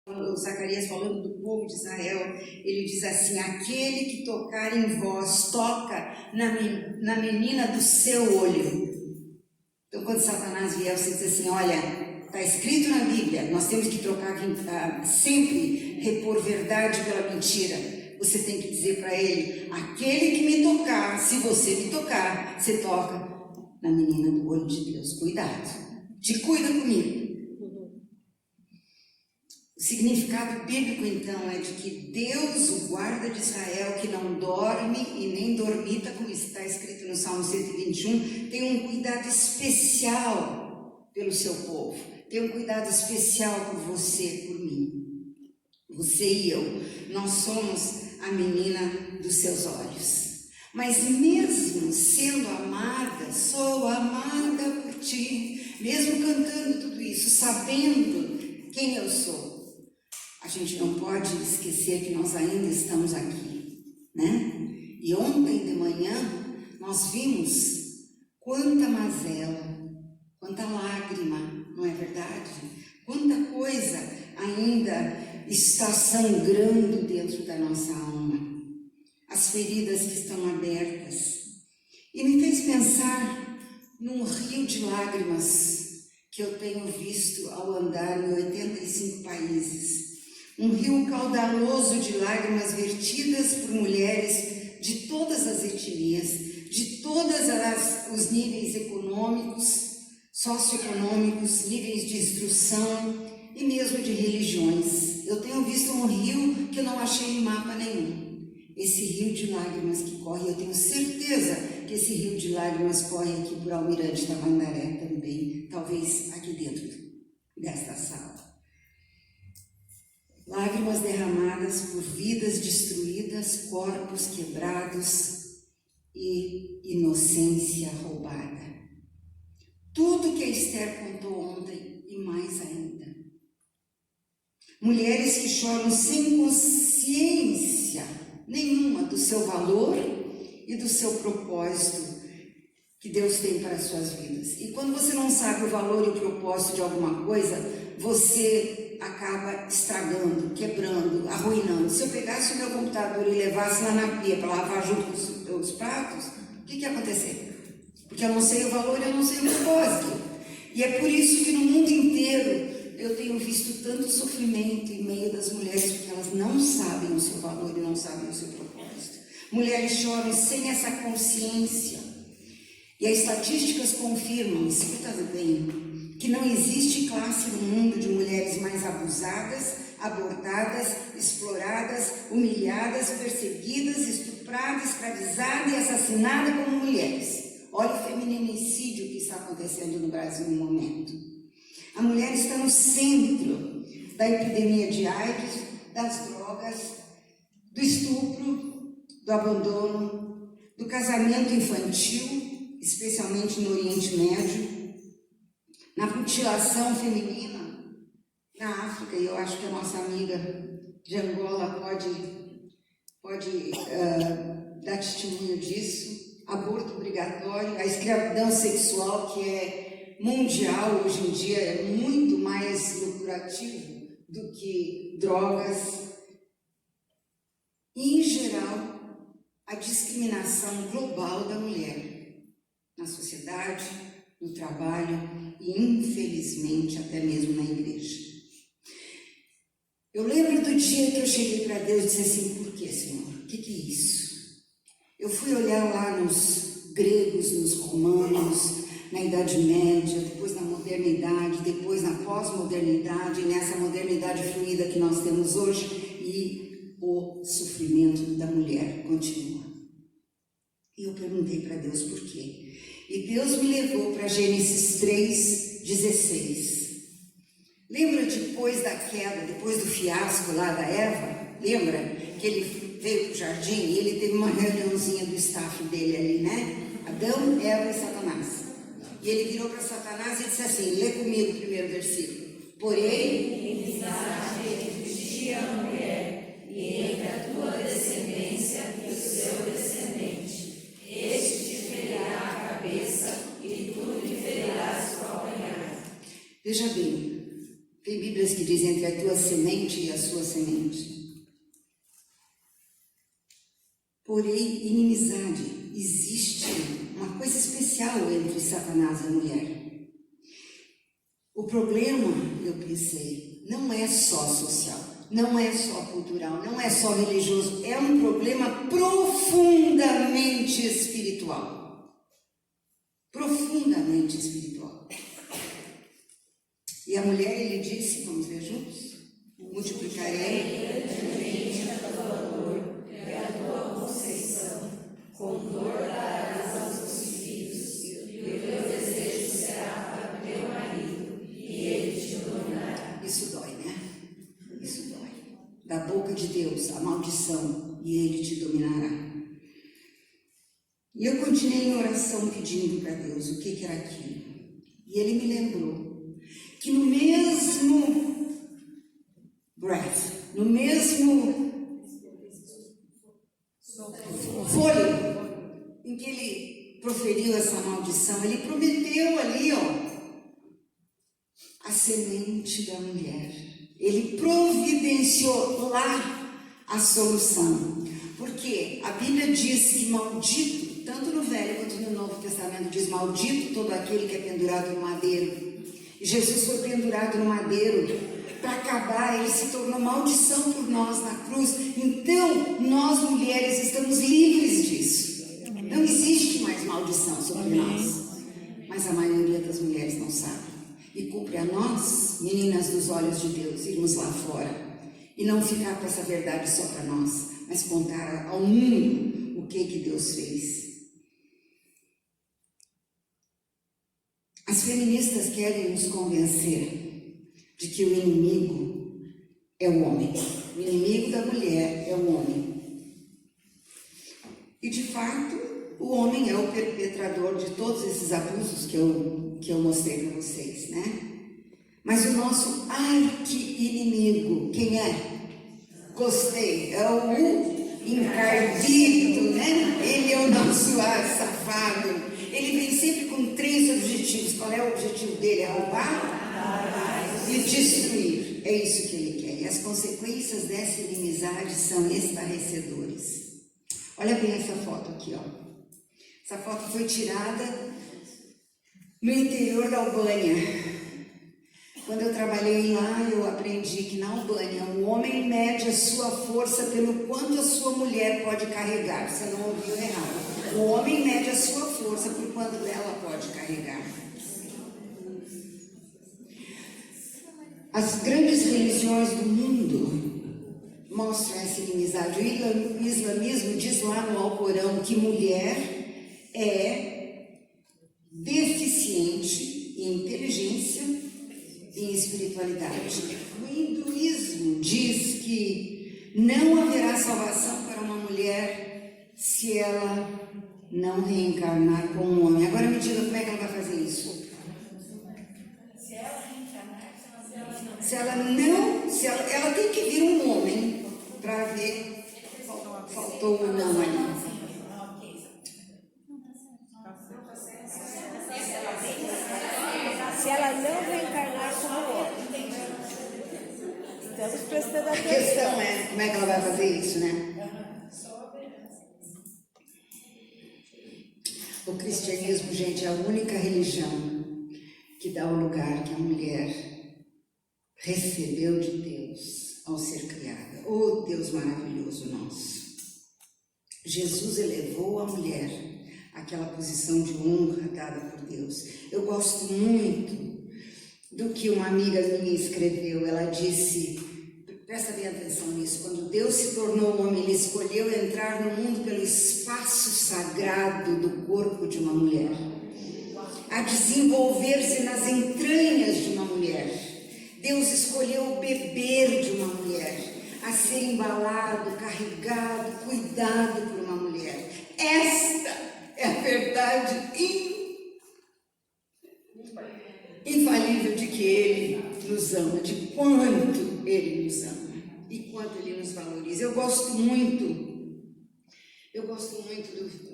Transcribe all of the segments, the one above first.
o Zacarias falando do povo de Israel, ele diz assim: aquele que tocar em vós, toca na menina do seu olho. Então, quando Satanás vier, você diz assim: olha, está escrito na Bíblia, nós temos que trocar, sempre repor verdade pela mentira. Você tem que dizer para ele: aquele que me tocar, se você me tocar, você toca na menina do olho de Deus. Cuidado, te cuida comigo. O significado bíblico, então, é de que Deus, o guarda de Israel, que não dorme e nem dormita, como está escrito no Salmo 121, tem um cuidado especial pelo seu povo, tem um cuidado especial por você, por mim. Você e eu, nós somos a menina dos seus olhos. Mas mesmo sendo amada, sou amada por ti, mesmo cantando tudo isso, sabendo quem eu sou, a gente não pode esquecer que nós ainda estamos aqui, né? E ontem de manhã nós vimos quanta mazela, quanta lágrima, não é verdade? Quanta coisa ainda está sangrando dentro da nossa alma, as feridas que estão abertas. E me fez pensar num rio de lágrimas que eu tenho visto ao andar em 85 países. Um rio caudaloso de lágrimas vertidas por mulheres de todas as etnias, de todos os níveis econômicos, socioeconômicos, níveis de instrução e mesmo de religiões. Eu tenho visto um rio que eu não achei em mapa nenhum. Esse rio de lágrimas que corre, eu tenho certeza que esse rio de lágrimas corre aqui por Almirante Tamandaré também, talvez aqui dentro desta sala. Lágrimas derramadas por vidas destruídas, corpos quebrados e inocência roubada. Tudo que a Esther contou ontem e mais ainda. Mulheres que choram sem consciência nenhuma do seu valor e do seu propósito que Deus tem para as suas vidas. E quando você não sabe o valor e o propósito de alguma coisa, você acaba estragando, quebrando, arruinando. Se eu pegasse o meu computador e levasse lá na pia para lavar junto com os pratos, o que ia acontecer? Porque eu não sei o valor e eu não sei o propósito. E é por isso que no mundo inteiro eu tenho visto tanto sofrimento em meio das mulheres, porque elas não sabem o seu valor e não sabem o seu propósito. Mulheres choram sem essa consciência. E as estatísticas confirmam, escuta bem, que não existe classe no mundo de mulheres mais abusadas, abortadas, exploradas, humilhadas, perseguidas, estupradas, escravizadas e assassinadas como mulheres. Olha o feminicídio que está acontecendo no Brasil no momento. A mulher está no centro da epidemia de AIDS, das drogas, do estupro, do abandono, do casamento infantil, especialmente no Oriente Médio, na mutilação feminina, na África, e eu acho que a nossa amiga de Angola pode dar testemunho disso, aborto obrigatório, a escravidão sexual, que é mundial hoje em dia, é muito mais lucrativo do que drogas, e, em geral, a discriminação global da mulher na sociedade, no trabalho e, infelizmente, até mesmo na igreja. Eu lembro do dia que eu cheguei para Deus e disse assim: por que, Senhor? O que é isso? Eu fui olhar lá nos gregos, nos romanos, na Idade Média, depois na modernidade, depois na pós-modernidade, e nessa modernidade fluida que nós temos hoje, e o sofrimento da mulher continua. E eu perguntei para Deus por quê. E Deus me levou para Gênesis 3:16. Lembra depois da queda, depois do fiasco lá da Eva? Lembra que ele veio para o jardim e ele teve uma reuniãozinha do staff dele ali, né? Adão, Eva e Satanás. E ele virou para Satanás e disse assim: lê comigo o primeiro versículo. Porém, entre ti a mulher, e entre a tua descendência e o seu descendente, este te ferirá a cabeça e tu lhe ferirás o calcanhar. Veja bem, Tem Bíblias que dizem entre a tua semente e a sua semente. Porém, inimizade, existe uma coisa especial entre Satanás e a mulher. O problema, eu pensei, não é só social, não é só cultural, não é só religioso, é um problema profundamente espiritual. Profundamente espiritual. E a mulher, ele disse, vamos ver juntos? Multiplicarei a tua dor e a tua conceição, com dor darás aos teus filhos, e o teu desejo será para o teu marido, e ele te dominará. Isso dói, né? Isso dói. Da boca de Deus, a maldição, e ele te dominará. E eu continuei em oração pedindo para Deus o que era aquilo. E ele me lembrou que no mesmo breath, no mesmo fôlego em que ele proferiu essa maldição, ele prometeu ali, a semente da mulher. Ele providenciou lá a solução. Porque a Bíblia diz que maldito, tanto no Velho quanto no Novo Testamento, diz maldito todo aquele que é pendurado no madeiro. E Jesus foi pendurado no madeiro para acabar, ele se tornou maldição por nós na cruz. Então, nós mulheres estamos livres disso. Não existe mais maldição sobre nós. Mas a maioria das mulheres não sabe. E cumpre a nós, meninas dos olhos de Deus, irmos lá fora. E não ficar com essa verdade só para nós, mas contar ao mundo o que Deus fez. As feministas querem nos convencer de que o inimigo é o homem. O inimigo da mulher é o homem. E de fato, o homem é o perpetrador de todos esses abusos que eu mostrei para vocês, né? Mas o nosso arqui-inimigo, quem é? Gostei, é o encardido, né? Ele é o nosso safado. Ele vem sempre com 3 objetivos. Qual é o objetivo dele? É roubar e destruir. É isso que ele quer. E as consequências dessa inimizade são estarrecedores. Olha bem essa foto aqui, Essa foto foi tirada no interior da Albânia. Quando eu trabalhei lá, eu aprendi que na Albânia o homem mede a sua força pelo quanto a sua mulher pode carregar. Você não ouviu errado. O homem mede a sua força por quanto ela pode carregar. As grandes religiões do mundo mostram essa inimizade. O islamismo diz lá no Alcorão que mulher é deficiente em inteligência e em espiritualidade. O hinduísmo diz que não haverá salvação para uma mulher se ela não reencarnar como um homem. Agora me diga como é que ela vai fazer isso. Se ela reencarnar, ela tem que vir um homem para ver. Faltou um não ali. Se ela não reencarnar como homem. Estamos prestando atenção. A questão é como é que ela vai fazer isso, né? O cristianismo, gente, é a única religião que dá o lugar que a mulher recebeu de Deus ao ser criada. Oh, Deus maravilhoso nosso! Jesus elevou a mulher àquela posição de honra dada por Deus. Eu gosto muito do que uma amiga minha escreveu. Ela disse, presta bem atenção nisso, quando Deus se tornou homem, ele escolheu entrar no mundo pelo espaço sagrado do corpo de uma mulher, a desenvolver-se nas entranhas de uma mulher. Deus escolheu beber de uma mulher, a ser embalado, carregado, cuidado por uma mulher. Esta é a verdade infalível de que Ele nos ama, de quanto Ele nos ama e quanto Ele nos valoriza. Eu gosto muito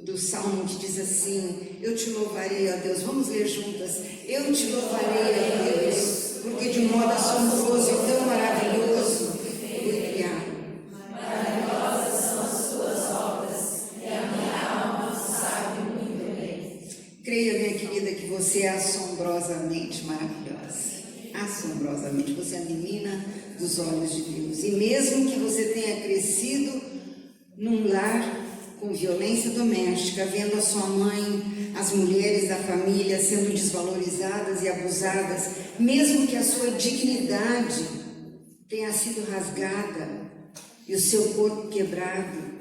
do Salmo que diz assim, eu te louvarei, ó Deus. Vamos ler juntas. Eu te louvarei, ó Deus, porque de modo a sua assombrosamente maravilhosa. Assombrosamente. Você é a menina dos olhos de Deus. E mesmo que você tenha crescido num lar com violência doméstica, vendo a sua mãe, as mulheres da família sendo desvalorizadas e abusadas, mesmo que a sua dignidade tenha sido rasgada e o seu corpo quebrado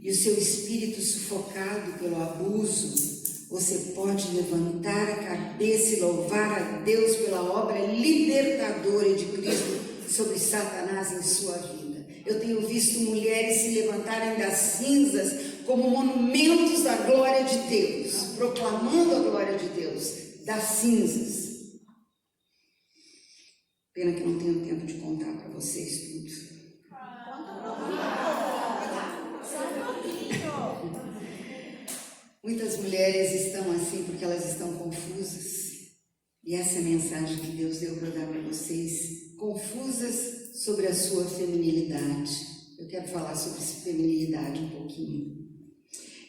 e o seu espírito sufocado pelo abuso, você pode levantar a cabeça e louvar a Deus pela obra libertadora de Cristo sobre Satanás em sua vida. Eu tenho visto mulheres se levantarem das cinzas como monumentos da glória de Deus, proclamando a glória de Deus das cinzas. Pena que eu não tenho tempo de contar para vocês tudo. Muitas mulheres estão assim porque elas estão confusas. E essa é a mensagem que Deus deu para dar para vocês. Confusas sobre a sua feminilidade. Eu quero falar sobre feminilidade um pouquinho.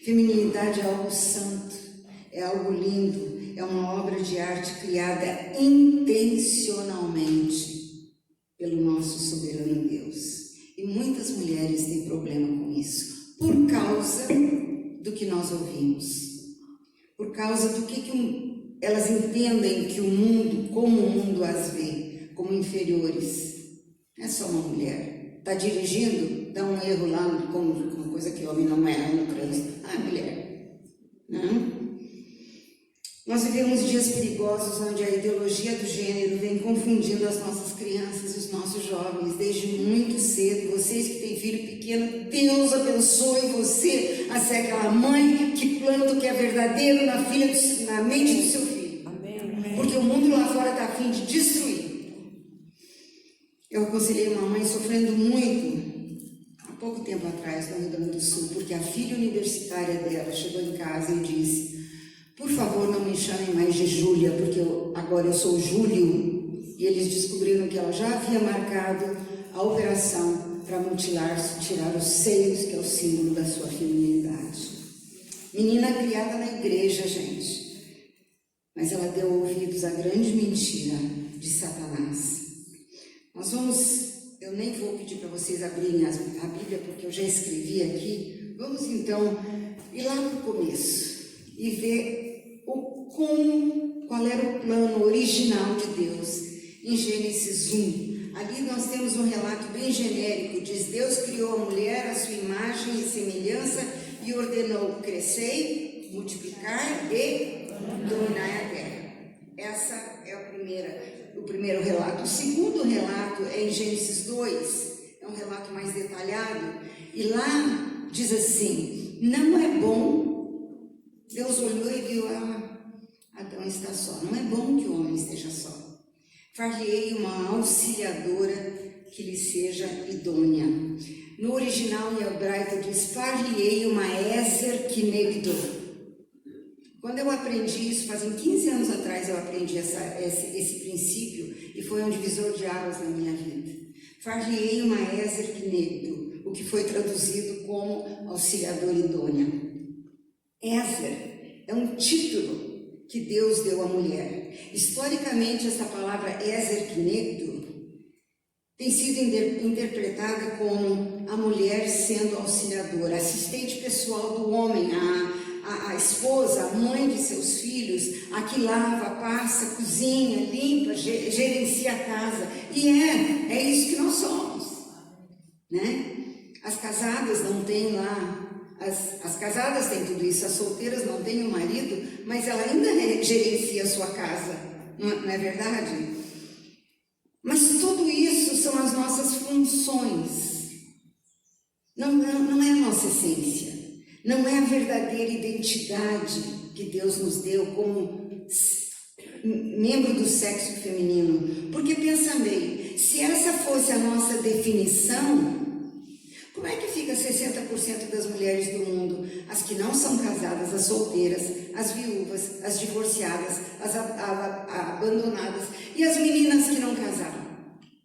Feminilidade é algo santo, é algo lindo, é uma obra de arte criada intencionalmente pelo nosso soberano Deus. E muitas mulheres têm problema com isso, por causa do que nós ouvimos, por causa do que elas entendem que o mundo, como o mundo as vê, como inferiores. Não é só uma mulher. Está dirigindo, dá um erro lá, como uma coisa que homem não erra no trânsito. Ah, mulher. Não? Nós vivemos dias perigosos onde a ideologia do gênero vem confundindo as nossas crianças e os nossos jovens desde muito cedo. Vocês que têm filho pequeno, Deus abençoe você a ser aquela mãe que planta o que é verdadeiro na mente do seu filho. Amém. Porque o mundo lá fora está a fim de destruir. Eu aconselhei uma mãe sofrendo muito, há pouco tempo atrás, no Rio Grande do Sul, porque a filha universitária dela chegou em casa e disse: por favor, não me chamem mais de Júlia, porque agora eu sou Júlio. E eles descobriram que ela já havia marcado a operação para mutilar-se, tirar os seios, que é o símbolo da sua feminilidade. Menina criada na igreja, gente. Mas ela deu ouvidos à grande mentira de Satanás. Eu nem vou pedir para vocês abrirem a Bíblia, porque eu já escrevi aqui. Vamos então ir lá no começo e ver qual era o plano original de Deus em Gênesis 1. Ali nós temos um relato bem genérico. Diz: Deus criou a mulher à sua imagem e semelhança e ordenou: crescei, multiplicar e dominai a terra. Essa é o primeiro relato. O segundo relato é em Gênesis 2, é um relato mais detalhado, e lá diz assim: não é bom. Deus olhou e viu: Adão está só. Não é bom que o homem esteja só. Far-lhe-ei uma auxiliadora que lhe seja idônea. No original em hebraico diz: far-lhe-ei uma Ezer Kinegdo. Quando eu aprendi isso, fazem 15 anos atrás eu aprendi esse princípio, e foi um divisor de águas na minha vida. Far-lhe-ei uma Ezer Kinegdo, o que foi traduzido como auxiliadora idônea. Ezer é um título que Deus deu à mulher. Historicamente, essa palavra Ezer Kinegdo tem sido interpretada como a mulher sendo auxiliadora, assistente pessoal do homem, a esposa, a mãe de seus filhos, a que lava, passa, cozinha, limpa, gerencia a casa. E é isso que nós somos, né? As casadas não têm lá. As casadas têm tudo isso, as solteiras não têm o marido, mas ela ainda gerencia a sua casa, não é verdade? Mas tudo isso são as nossas funções, não é a nossa essência, não é a verdadeira identidade que Deus nos deu como membro do sexo feminino. Porque pensa bem, se essa fosse a nossa definição, como é que fica 60% das mulheres do mundo? As que não são casadas, as solteiras, as viúvas, as divorciadas, as abandonadas e as meninas que não casaram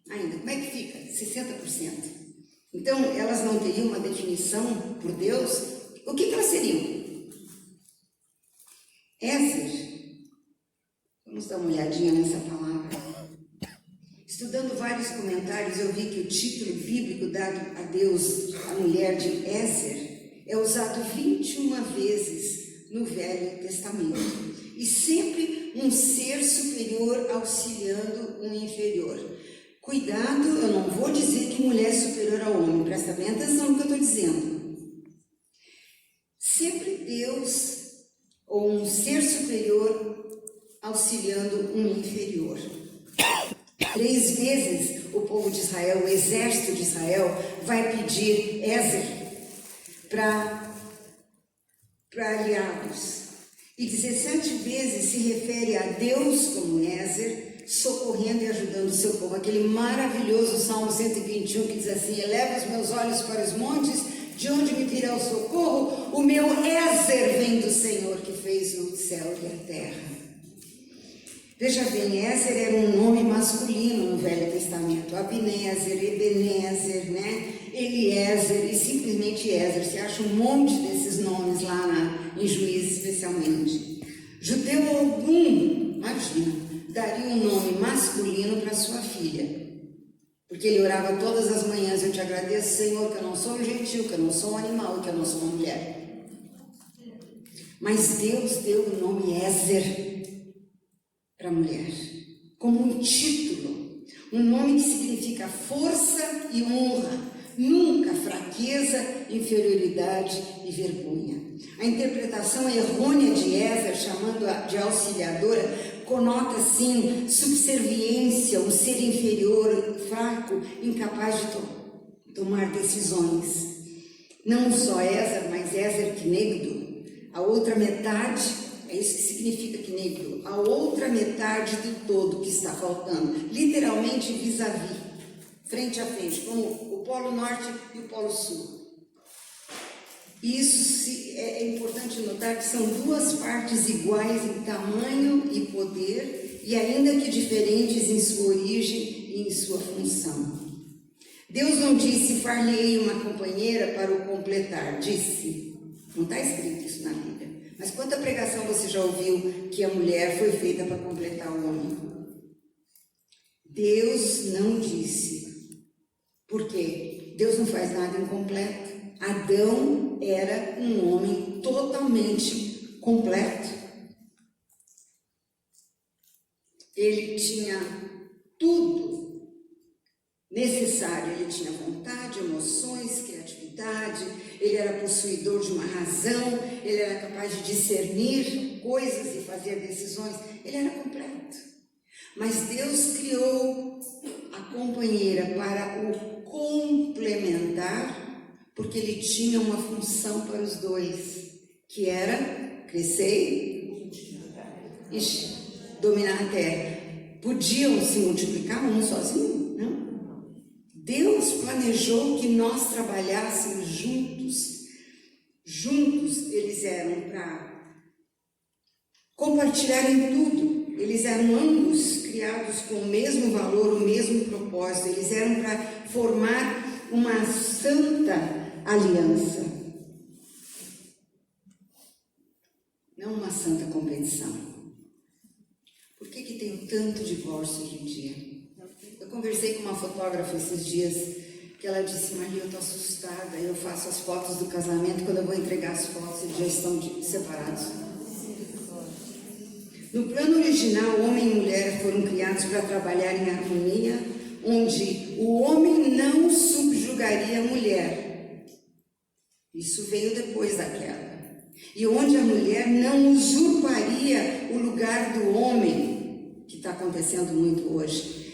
ainda. Como é que fica? 60%. Então, elas não teriam uma definição por Deus? O que elas seriam? Ezer, vamos Vamos dar uma olhadinha nessa palavra. Estudando vários comentários, eu vi que o título bíblico dado a Deus, a mulher de Ézer, é usado 21 vezes no Velho Testamento. E sempre um ser superior auxiliando um inferior. Cuidado, eu não vou dizer que mulher é superior ao homem, presta bem atenção no que eu estou dizendo. Sempre Deus, ou um ser superior, auxiliando um inferior. 3 vezes o povo de Israel, o exército de Israel, vai pedir Ézer para aliá-los. E 17 vezes se refere a Deus como Ézer, socorrendo e ajudando o seu povo. Aquele maravilhoso Salmo 121 que diz assim: eleva os meus olhos para os montes, de onde me virá o socorro? O meu Ézer vem do Senhor, que fez o céu e a terra. Veja bem, Ézer era um nome masculino no Velho Testamento. Abinézer, Ebenezer, né? Eliezer e simplesmente Ézer. Você acha um monte desses nomes lá em Juízes, especialmente. Judeu algum, imagina, daria um nome masculino para sua filha. Porque ele orava todas as manhãs: eu te agradeço, Senhor, que eu não sou um gentil, que eu não sou um animal, que eu não sou uma mulher. Mas Deus deu o nome Ézer para a mulher, como um título, um nome que significa força e honra, nunca fraqueza, inferioridade e vergonha. A interpretação errônea de Ézer, chamando-a de auxiliadora, conota, sim, subserviência, um ser inferior, fraco, incapaz de tomar decisões. Não só Ézer, mas Ézer Quinegdo, a outra metade. É isso que significa Quinegdo, a outra metade do todo que está faltando, literalmente vis-à-vis, frente a frente, como o Polo Norte e o Polo Sul. Isso é importante notar que são 2 partes iguais em tamanho e poder, e ainda que diferentes em sua origem e em sua função. Deus não disse: far-lhe-ei uma companheira para o completar, disse. Não está escrito isso na Bíblia. Mas quanta pregação você já ouviu que a mulher foi feita para completar o homem? Deus não disse. Por quê? Deus não faz nada incompleto. Adão era um homem totalmente completo. Ele tinha tudo necessário. Ele tinha vontade, emoções, criatividade. Ele era possuidor de uma razão, ele era capaz de discernir coisas e fazer decisões, ele era completo. Mas Deus criou a companheira para o complementar, porque ele tinha uma função para os dois, que era crescer e dominar a terra. Podiam se multiplicar um sozinho? Não. Deus planejou que nós trabalhássemos juntos. Juntos eles eram para compartilhar em tudo. Eles eram ambos criados com o mesmo valor, o mesmo propósito. Eles eram para formar uma santa aliança. Não uma santa competição. Por que tem tanto divórcio hoje em dia? Eu conversei com uma fotógrafa esses dias, que ela disse: Maria, eu estou assustada, eu faço as fotos do casamento, quando eu vou entregar as fotos, eles já estão separados. No plano original, homem e mulher foram criados para trabalhar em harmonia, onde o homem não subjugaria a mulher. Isso veio depois da queda. E onde a mulher não usurparia o lugar do homem, que está acontecendo muito hoje.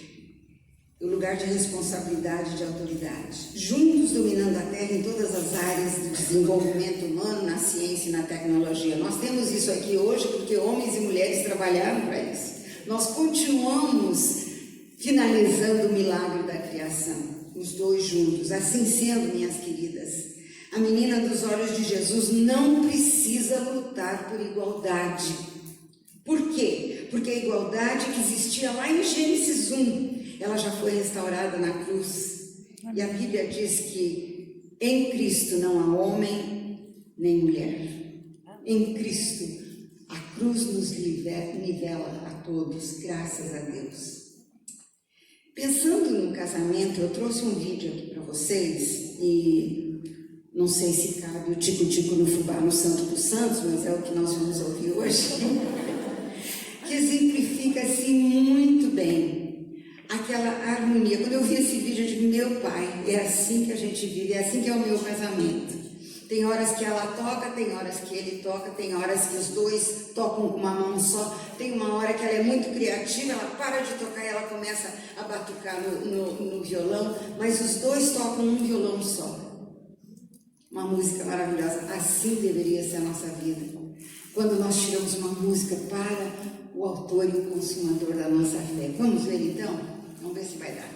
O lugar de responsabilidade e de autoridade, juntos dominando a terra em todas as áreas do desenvolvimento humano, na ciência e na tecnologia. Nós temos isso aqui hoje porque homens e mulheres trabalharam para isso. Nós continuamos finalizando o milagre da criação, os dois juntos. Assim sendo, minhas queridas, a menina dos olhos de Jesus não precisa lutar por igualdade. Por quê? Porque a igualdade que existia lá em Gênesis 1, ela já foi restaurada na cruz. E a Bíblia diz que em Cristo não há homem nem mulher. Em Cristo A cruz nos nivela a todos, graças a Deus. Pensando no casamento, eu trouxe um vídeo aqui para vocês e não sei se cabe o tico-tico no fubá no Santo dos Santos, mas é o que nós vamos ouvir hoje, que exemplifica assim muito bem aquela harmonia. Quando eu vi esse vídeo, eu digo, meu pai, é assim que a gente vive, é assim que é o meu casamento. Tem horas que ela toca, tem horas que ele toca, tem horas que os dois tocam com uma mão só, tem uma hora que ela é muito criativa, ela para de tocar e ela começa a batucar no violão, mas os dois tocam um violão só. Uma música maravilhosa. Assim deveria ser a nossa vida. Quando nós tiramos uma música para o autor e o consumador da nossa fé. Vamos ver então? Vamos ver se vai dar.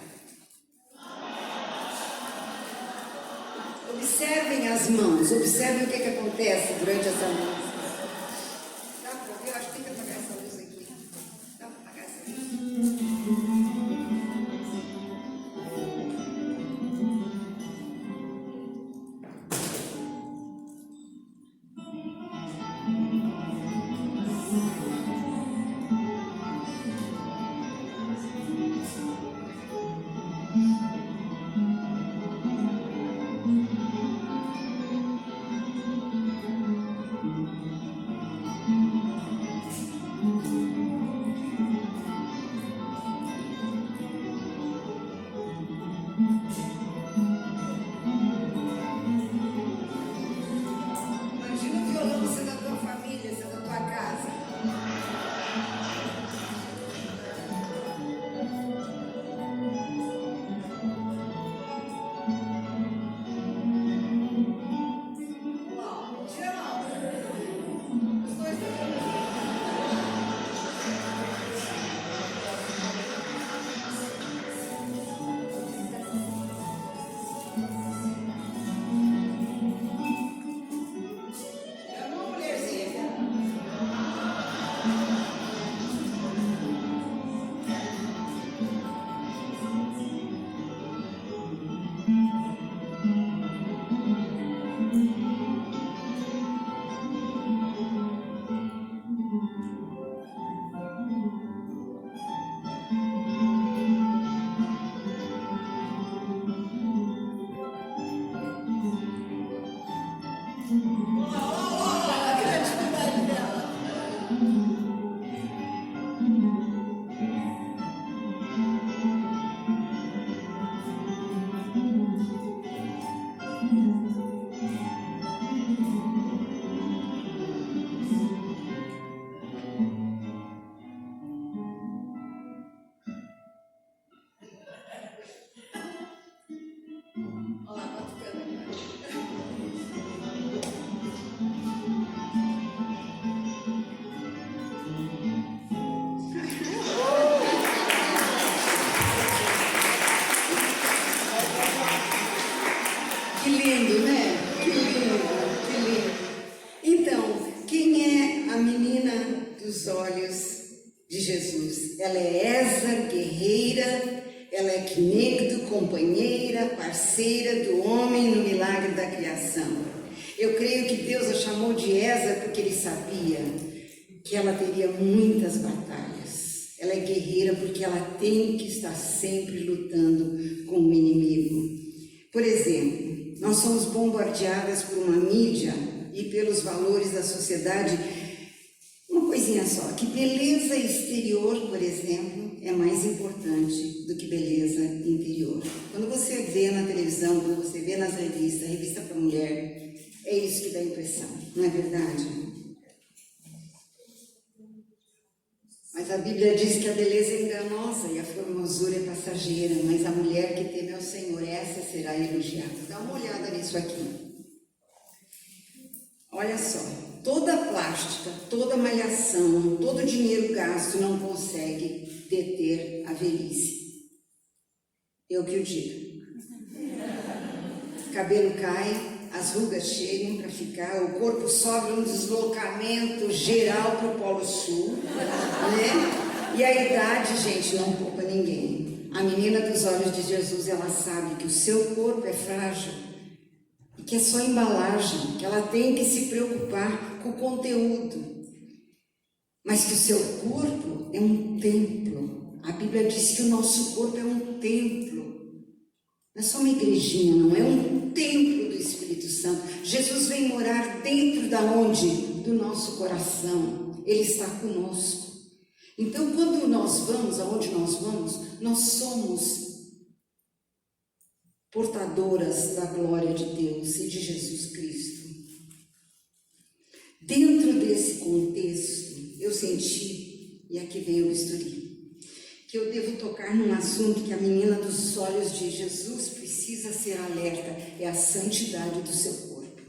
Observem as mãos, observem o que acontece durante essa música. Dá para ver? Eu acho que tem que apagar essa luz aqui. Dá para apagar essa luz? Imagina o violão ser da tua família, ser da tua casa. Ó, tira a mão. Os dois estão. É uma mulherzinha. A criatividade dela. Olha lá, batucando. Que lindo, né? Que lindo, que lindo. Então, quem é a menina dos olhos de Jesus? Ela é Esa, guerreira, ela é Quinecto, companheira, parceira do homem no milagre da criação. Eu creio que Deus a chamou de Esa porque Ele sabia que ela teria muitas batalhas. Ela é guerreira porque ela tem que estar sempre lutando com o inimigo. Por exemplo, nós somos bombardeadas por uma mídia e pelos valores da sociedade. Uma coisinha só, que beleza exterior, por exemplo, é mais importante do que beleza interior. Quando você vê na televisão, quando você vê nas revistas, revista para mulher, é isso que dá impressão, não é verdade? Mas a Bíblia diz que a beleza é enganosa e a formosura é passageira, mas a mulher que teme ao Senhor, essa será elogiada. Dá uma olhada nisso aqui. Olha só, toda plástica, toda malhação, todo dinheiro gasto não consegue deter a velhice. Eu que o digo. Cabelo cai, as rugas chegam para ficar, o corpo sofre um deslocamento geral para o Polo Sul, né? E a idade, gente, não poupa ninguém. A menina dos olhos de Jesus, ela sabe que o seu corpo é frágil e que é só embalagem, que ela tem que se preocupar com o conteúdo. mas que o seu corpo é um templo. A Bíblia diz que o nosso corpo é um templo. Não é só uma igrejinha, não, é um templo do Espírito Santo. Jesus vem morar dentro da onde? Do nosso coração. Ele está conosco. Então, quando nós vamos, aonde nós vamos, nós somos portadoras da glória de Deus e de Jesus Cristo. Dentro desse contexto, eu senti, e aqui vem o bisturi, que eu devo tocar num assunto que a menina dos olhos de Jesus precisa ser alerta, é a santidade do seu corpo.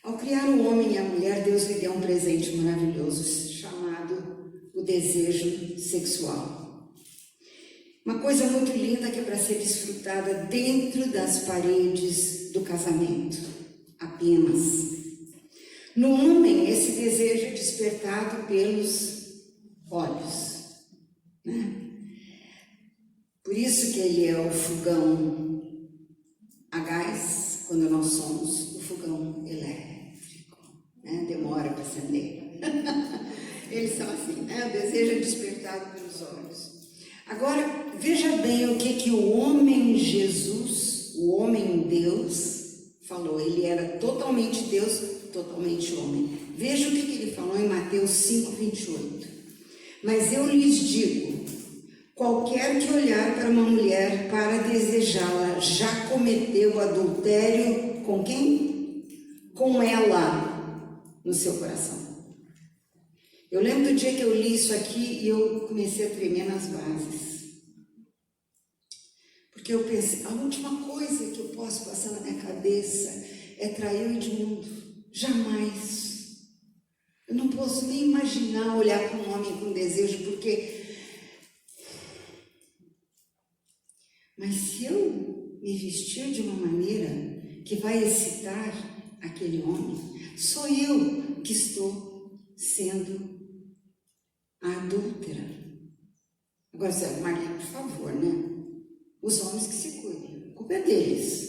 Ao criar o homem e a mulher, Deus lhe deu um presente maravilhoso, chamado o desejo sexual. Uma coisa muito linda que é para ser desfrutada dentro das paredes do casamento, apenas. No homem, esse desejo é despertado pelos olhos, né? Por isso que ele é o fogão a gás, quando nós somos o fogão elétrico, né? Demora para acender. Eles são assim, né? O desejo é despertado pelos olhos. Agora, veja bem o que o homem Jesus, o homem Deus, falou. Ele era totalmente Deus, totalmente homem. Veja o que ele falou em Mateus 5:28. Mas eu lhes digo, qualquer que olhar para uma mulher para desejá-la, já cometeu adultério com quem? Com ela, no seu coração. Eu lembro do dia que eu li isso aqui e eu comecei a tremer nas bases. Porque eu pensei, a última coisa que eu posso passar na minha cabeça é trair o Edmundo. Jamais. Eu não posso nem imaginar olhar para um homem com desejo, porque... Mas se eu me vestir de uma maneira que vai excitar aquele homem, sou eu que estou sendo a adúltera. Agora, Maria, por favor, né? Os homens que se cuidem. A culpa é deles.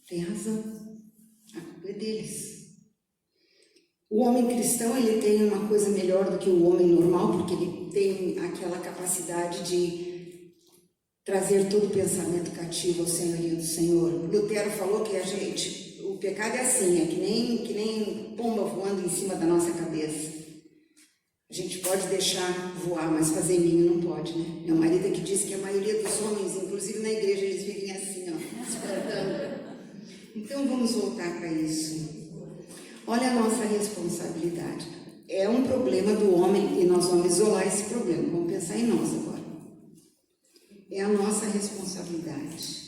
Tem razão. A culpa é deles. O homem cristão, ele tem uma coisa melhor do que o homem normal, porque ele tem aquela capacidade de trazer todo o pensamento cativo ao senhorio do Senhor. Lutero falou que o pecado é assim, é que nem pomba voando em cima da nossa cabeça. A gente pode deixar voar, mas fazer ninho não pode, né? Meu marido aqui disse que a maioria dos homens, inclusive na igreja, eles vivem assim, ó, espantando. Então vamos voltar para isso. Olha a nossa responsabilidade. É um problema do homem e nós vamos isolar esse problema. Vamos pensar em nós agora. É a nossa responsabilidade.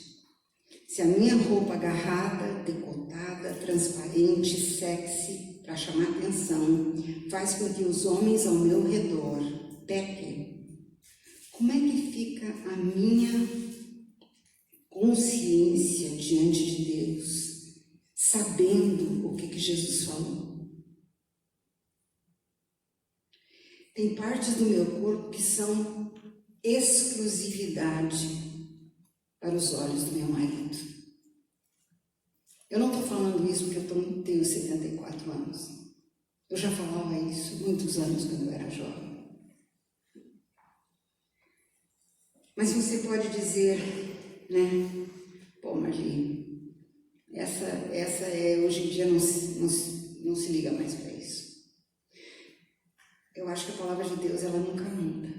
Se a minha roupa agarrada, decotada, transparente, sexy, para chamar atenção, faz com que os homens ao meu redor pequem, como é que fica a minha consciência diante de Deus, sabendo o que Jesus falou? Tem partes do meu corpo que são exclusividade para os olhos do meu marido. Eu não estou falando isso porque eu tenho 74 anos. Eu já falava isso muitos anos quando eu era jovem. Mas você pode dizer, né? Pô, Marli, essa hoje em dia não se liga mais para isso. Eu acho que a palavra de Deus, ela nunca muda,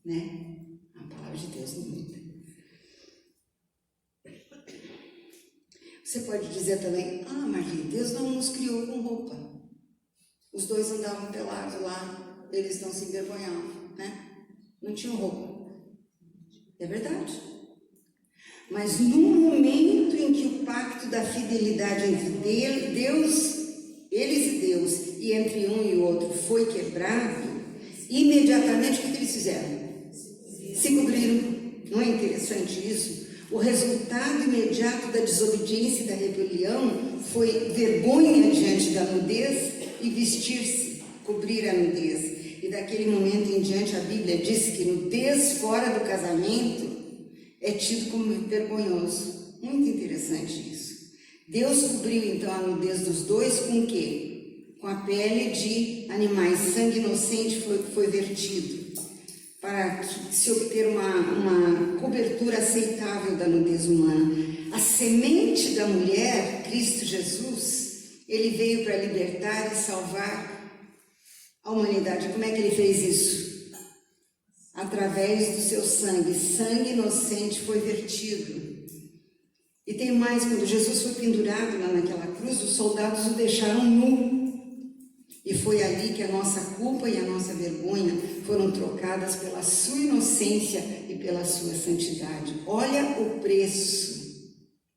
né? A palavra de Deus não muda. Você pode dizer também, Marli, Deus não nos criou com roupa. Os dois andavam pelados lá, eles não se envergonhavam, né? Não tinham roupa. É verdade. Mas no momento em que o pacto da fidelidade entre Deus, eles e Deus, e entre um e o outro foi quebrado, imediatamente o que eles fizeram? Se cobriram. Não é interessante isso? O resultado imediato da desobediência e da rebelião foi vergonha diante da nudez e vestir-se, cobrir a nudez. E daquele momento em diante a Bíblia diz que nudez fora do casamento é tido como vergonhoso. Muito interessante isso. Deus cobriu então a nudez dos dois com o quê? com a pele de animais, sangue inocente foi vertido, para se obter uma cobertura aceitável da nudez humana. A semente da mulher, Cristo Jesus, ele veio para libertar e salvar a humanidade. Como é que ele fez isso? Através do seu sangue. Sangue inocente foi vertido. E tem mais, quando Jesus foi pendurado lá naquela cruz, os soldados o deixaram nu. E foi ali que a nossa culpa e a nossa vergonha foram trocadas pela sua inocência e pela sua santidade. Olha o preço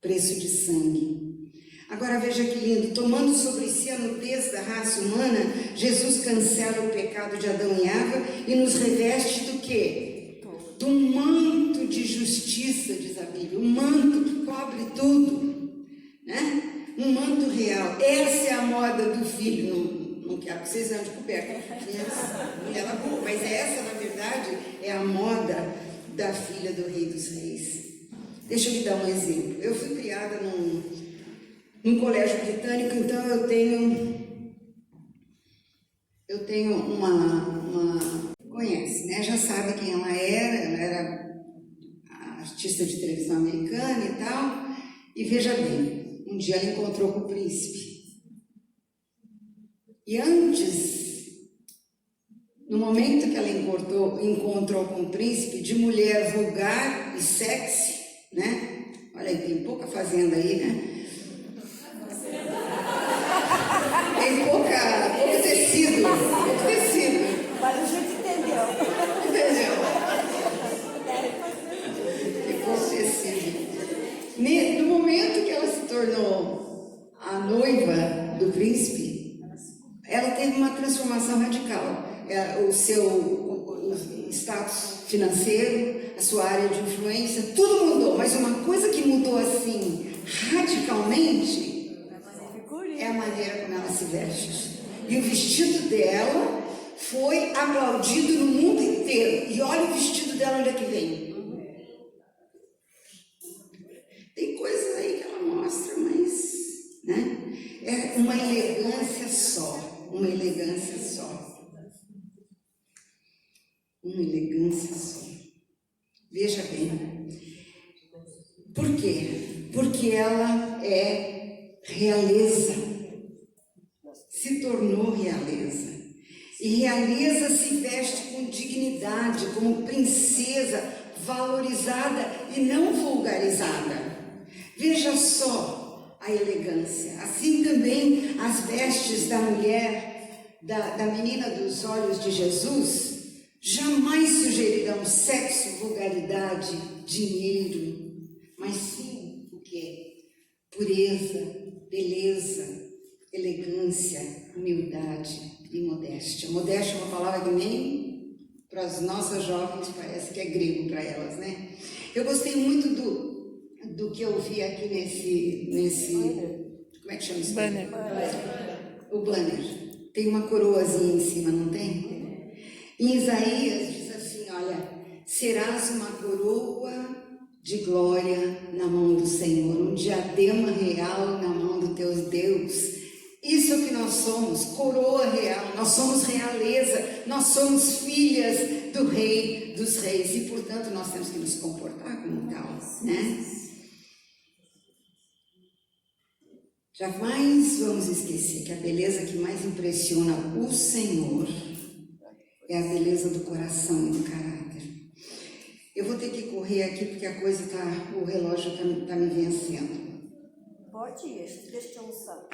de sangue. Agora veja que lindo, tomando sobre si a nudez da raça humana, Jesus cancela o pecado de Adão e Eva e nos reveste do quê? Do manto de justiça, diz a Bíblia, um manto que cobre tudo, né? Um manto real. Essa é a moda do filho. Não quero que vocês andem cobertos, ela boa, mas essa, na verdade, é a moda da filha do Rei dos Reis. Deixa eu lhe dar um exemplo. Eu fui criada num colégio britânico, então eu tenho uma conhece, né? Já sabe quem ela era artista de televisão americana e tal, e veja bem, um dia ela encontrou com o príncipe. E antes, no momento que ela encontrou com o príncipe, de mulher vulgar e sexy, né? Olha aí, tem pouca fazenda aí, né? Tem pouco tecido, Mas a gente entendeu. Entendeu? Tem pouco tecido. No momento que ela se tornou a noiva do príncipe, ela teve uma transformação radical. O seu status financeiro, a sua área de influência, tudo mudou. Mas uma coisa que mudou assim, radicalmente, é a maneira como ela se veste. E o vestido dela foi aplaudido no mundo inteiro. E olha o vestido dela, onde é que vem. Tem coisas aí que ela mostra, mas, né? É uma elegância só. Uma elegância só. Uma elegância só. Veja bem. Por quê? Porque ela é realeza. Se tornou realeza. E realeza se veste com dignidade, como princesa, valorizada e não vulgarizada. Veja só a elegância. Assim também as vestes da mulher, da menina dos olhos de Jesus, jamais sugerirão sexo, vulgaridade, dinheiro, mas sim o quê? Pureza, beleza, elegância, humildade e modéstia. Modéstia é uma palavra que nem para as nossas jovens parece que é grego para elas, né? Eu gostei muito do que eu vi aqui nesse como é que chama isso? Banner. O banner. Tem uma coroazinha em cima, não tem? Em Isaías diz assim, olha, serás uma coroa de glória na mão do Senhor, um diadema real na mão do teu Deus. Isso é o que nós somos, coroa real, nós somos realeza, nós somos filhas do Rei dos Reis e, portanto, nós temos que nos comportar como tal, né? Jamais vamos esquecer que a beleza que mais impressiona o Senhor é a beleza do coração e do caráter. Eu vou ter que correr aqui porque o relógio está me vencendo. Pode ir, deixa eu almoçar.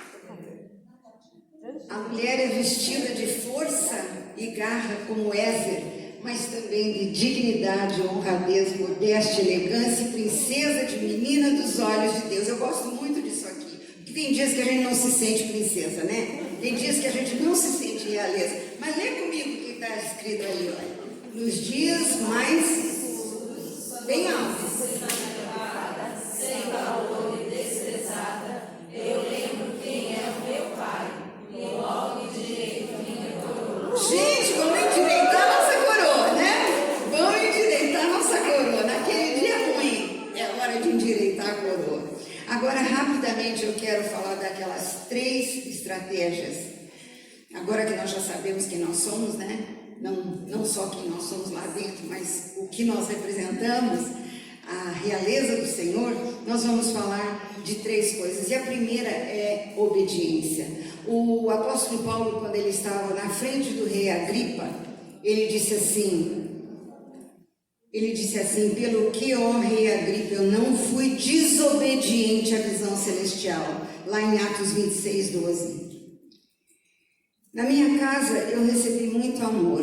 A mulher é vestida de força e garra como Ézer, mas também de dignidade, honradez, modéstia, elegância e princesa de menina dos olhos de Deus. Eu gosto muito disso aqui, porque tem dias que a gente não se sente princesa, né? Tem dias que a gente não se sente realeza. Mas lê comigo o que está escrito ali, olha. Nos dias mais bem altos. Sem valor e desprezada, eu lembro quem é o meu pai. Logo direito minha coroa. Gente, vamos endireitar nossa coroa, né? Vamos endireitar nossa coroa. Naquele dia ruim, é hora de endireitar a coroa. Agora, rapidamente, eu quero falar daquelas 3 estratégias Agora que nós já sabemos quem nós somos, né? Não só quem nós somos lá dentro, mas o que nós representamos, a realeza do Senhor, nós vamos falar de 3 coisas. E a primeira é obediência. O apóstolo Paulo, quando ele estava na frente do rei Agripa, ele disse assim, pelo que, ó rei Agripa, eu não fui desobediente à visão celestial, lá em Atos 26, 12. Na minha casa eu recebi muito amor.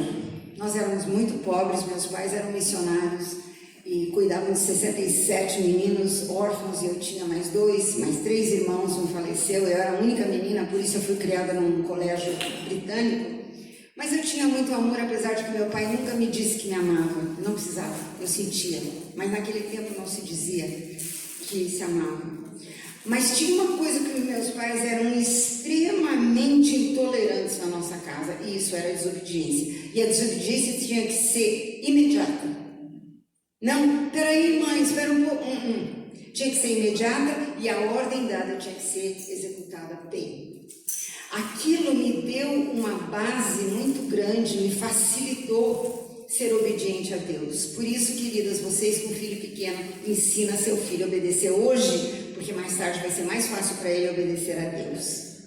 Nós éramos muito pobres, meus pais eram missionários e cuidavam de 67 meninos órfãos, e eu tinha mais 3 irmãos, um faleceu, eu era a única menina, por isso eu fui criada num colégio britânico. Mas eu tinha muito amor, apesar de que meu pai nunca me disse que me amava, não precisava, eu sentia, mas naquele tempo não se dizia que se amava. Mas tinha uma coisa que os meus pais eram extremamente intolerantes na nossa casa, e isso era a desobediência. E a desobediência tinha que ser imediata. Não, peraí mãe, espera um pouco. Tinha que ser imediata, e a ordem dada tinha que ser executada bem. Aquilo me deu uma base muito grande, me facilitou ser obediente a Deus. Por isso, queridas, vocês com filho pequeno, ensina seu filho a obedecer hoje, porque mais tarde vai ser mais fácil para ele obedecer a Deus.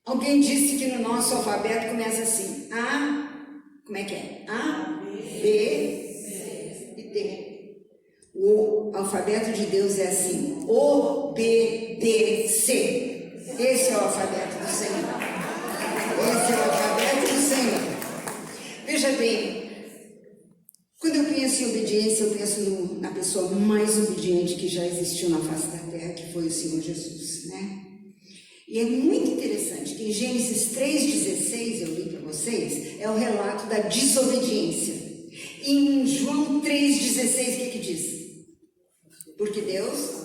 Alguém disse que no nosso alfabeto começa assim, como é que é? A, B, C e D. O alfabeto de Deus é assim, O, B, D, C. Esse é o alfabeto do Senhor. Esse é o alfabeto do Senhor. Veja bem, quando eu penso em obediência, eu penso na pessoa mais obediente que já existiu na face da terra, que foi o Senhor Jesus, né? E é muito interessante que em Gênesis 3,16, eu li para vocês, é o relato da desobediência. E em João 3,16, o que diz? Porque Deus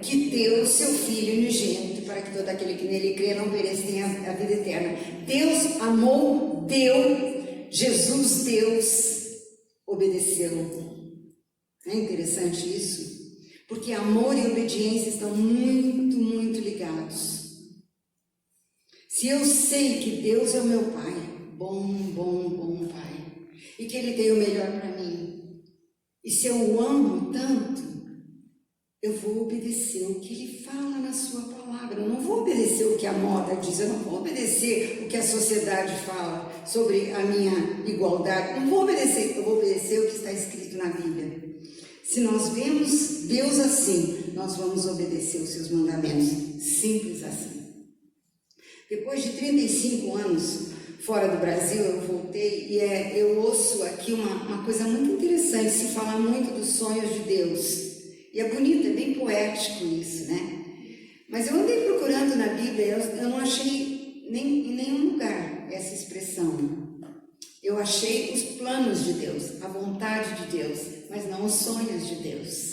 que deu o seu Filho unigênito para que todo aquele que nele crê não pereça, tenha a vida eterna. Deus amou, deu, Jesus, Deus, obedeceu. É interessante isso? Porque amor e obediência estão muito, muito ligados. Se eu sei que Deus é o meu Pai, bom Pai, e que Ele tem o melhor para mim, e se eu o amo tanto, eu vou obedecer o que Ele fala na sua palavra. Eu não vou obedecer o que a moda diz, eu não vou obedecer o que a sociedade fala sobre a minha igualdade. Não vou obedecer, eu vou obedecer o que está escrito na Bíblia. Se nós vemos Deus assim, nós vamos obedecer os seus mandamentos. Simples assim. Depois de 35 anos fora do Brasil, eu voltei e eu ouço aqui uma coisa muito interessante, se fala muito dos sonhos de Deus. E é bonito, é bem poético isso, né? Mas eu andei procurando na Bíblia, eu não achei em nenhum lugar essa expressão. Eu achei os planos de Deus, a vontade de Deus, mas não os sonhos de Deus.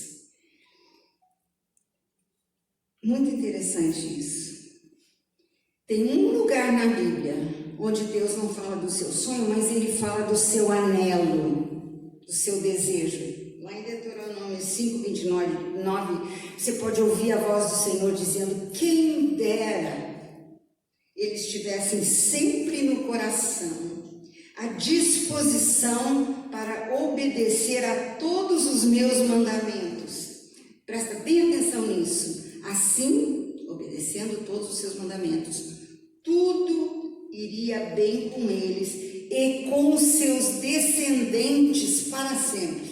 Muito interessante isso. Tem um lugar na Bíblia onde Deus não fala do seu sonho, mas Ele fala do seu anelo, do seu desejo. Lá em Deuteronômio 5:29, você pode ouvir a voz do Senhor dizendo: quem dera eles estivessem sempre no coração, à disposição para obedecer a todos os meus mandamentos. Presta bem atenção nisso. Assim, obedecendo todos os seus mandamentos, tudo iria bem com eles e com os seus descendentes para sempre.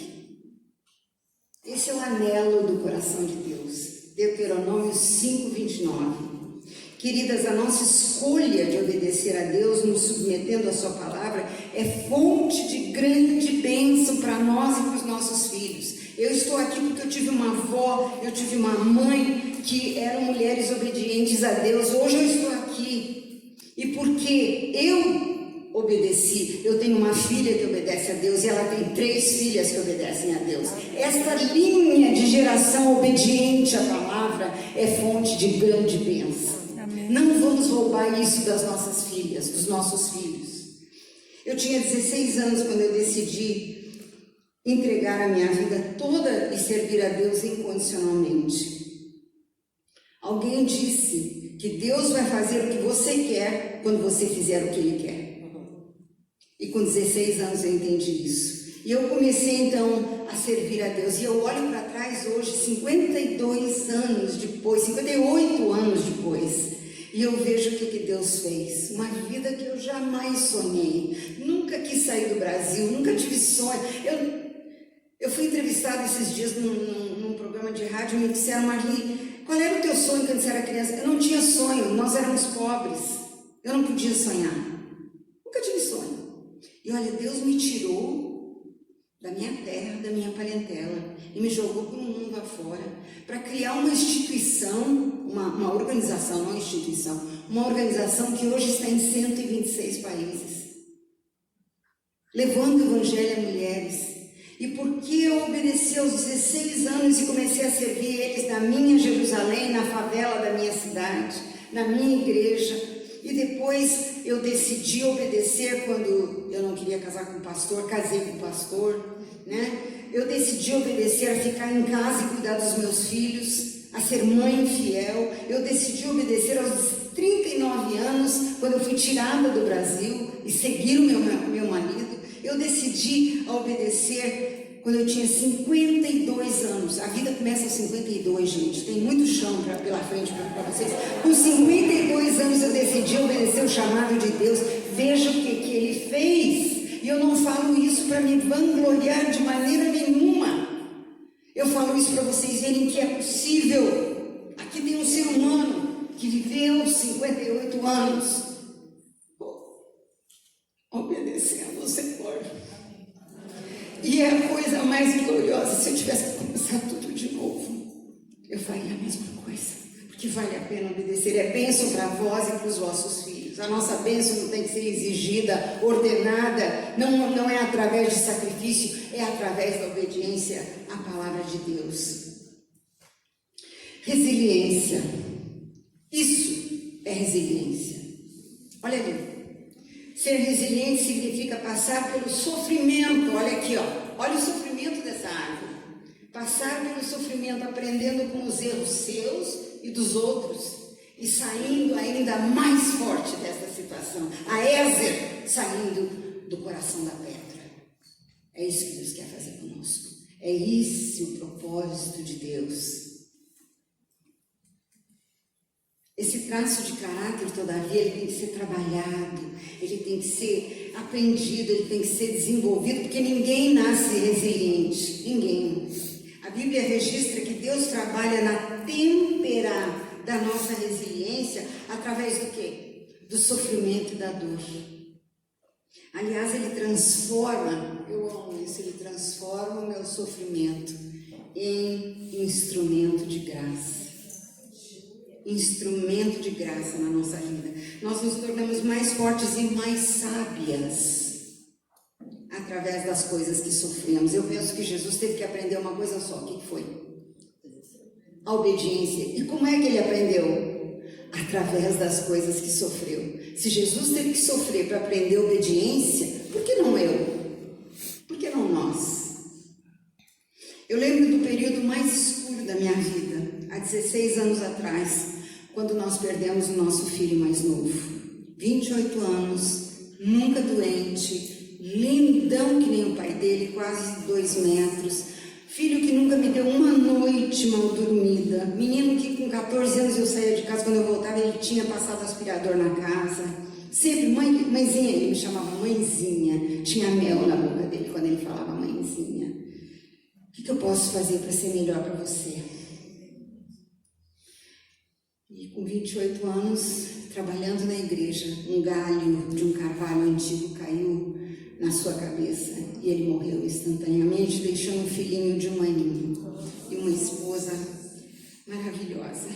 Esse é o anelo do coração de Deus. Deuteronômio 5:29. Queridas, a nossa escolha de obedecer a Deus, nos submetendo à sua palavra, é fonte de grande bênção para nós e para os nossos filhos. Eu estou aqui porque eu tive uma avó, eu tive uma mãe que eram mulheres obedientes a Deus. Hoje eu estou aqui e porque eu obedeci, eu tenho uma filha que obedece a Deus e ela tem 3 filhas que obedecem a Deus. Esta linha de geração obediente à palavra é fonte de grande bênção. Não vamos roubar isso das nossas filhas, dos nossos filhos. Eu tinha 16 anos quando eu decidi entregar a minha vida toda e servir a Deus incondicionalmente. Alguém disse que Deus vai fazer o que você quer quando você fizer o que Ele quer. E com 16 anos eu entendi isso. E eu comecei então a servir a Deus. E eu olho para trás hoje, 52 anos depois, 58 anos depois. E eu vejo o que Deus fez. Uma vida que eu jamais sonhei. Nunca quis sair do Brasil, nunca tive sonho. Eu fui entrevistada esses dias num programa de rádio e me disseram: Marli, qual era o teu sonho quando você era criança? Eu não tinha sonho, nós éramos pobres. Eu não podia sonhar. Nunca tive sonho. E olha, Deus me tirou da minha terra, da minha parentela, e me jogou para o mundo afora, para criar uma instituição, uma organização, não instituição, uma organização que hoje está em 126 países, levando o evangelho a mulheres. E porque eu obedeci aos 16 anos e comecei a servir eles na minha Jerusalém, na favela da minha cidade, na minha igreja, e depois eu decidi obedecer quando eu não queria casar com o pastor, casei com o pastor, né? Eu decidi obedecer a ficar em casa e cuidar dos meus filhos, a ser mãe fiel. Eu decidi obedecer aos 39 anos, quando eu fui tirada do Brasil e seguir o meu marido. Eu decidi obedecer quando eu tinha 52 anos. A vida começa aos 52, gente. Tem muito chão pela frente para vocês. Com 52 anos eu decidi obedecer o chamado de Deus. Veja o que Ele fez. E eu não falo isso para me vangloriar de maneira nenhuma. Eu falo isso para vocês verem que é possível. Aqui tem um ser humano que viveu 58 anos obedecendo ao Senhor. E é a coisa mais gloriosa. Se eu tivesse que começar tudo de novo, eu faria a mesma coisa. Porque vale a pena obedecer. É bênção para vós e para os vossos filhos. A nossa bênção não tem que ser exigida, ordenada. Não é através de sacrifício, é através da obediência à palavra de Deus. Resiliência. Isso é resiliência. Olha ali. Ser resiliente significa passar pelo sofrimento. Olha aqui, ó. Olha o sofrimento dessa árvore. Passar pelo sofrimento, aprendendo com os erros seus e dos outros, e saindo ainda mais forte dessa situação. A Ézer saindo do coração da pedra. É isso que Deus quer fazer conosco. É esse o propósito de Deus. Esse traço de caráter, todavia, ele tem que ser trabalhado, ele tem que ser aprendido, ele tem que ser desenvolvido, porque ninguém nasce resiliente, ninguém. A Bíblia registra que Deus trabalha na têmpera da nossa resiliência através do quê? Do sofrimento e da dor. Aliás, ele transforma, eu amo isso, ele transforma o meu sofrimento em instrumento de graça. Instrumento de graça na nossa vida. Nós nos tornamos mais fortes e mais sábias através das coisas que sofremos. Eu penso que Jesus teve que aprender uma coisa só. O que foi? A obediência. E como é que ele aprendeu? Através das coisas que sofreu. Se Jesus teve que sofrer para aprender obediência, por que não eu? Por que não nós? Eu lembro do período mais escuro da minha vida, há 16 anos atrás, quando nós perdemos o nosso filho mais novo. 28 anos, nunca doente, lindão que nem o pai dele, quase 2 metros. Filho que nunca me deu uma noite mal dormida. Menino que com 14 anos eu saía de casa, quando eu voltava ele tinha passado aspirador na casa. Sempre, mãezinha, ele me chamava mãezinha. Tinha mel na boca dele quando ele falava mãezinha. O que eu posso fazer para ser melhor para você? E com 28 anos, trabalhando na igreja, um galho de um carvalho antigo caiu na sua cabeça e ele morreu instantaneamente, deixando um filhinho de 1 aninho e uma esposa maravilhosa.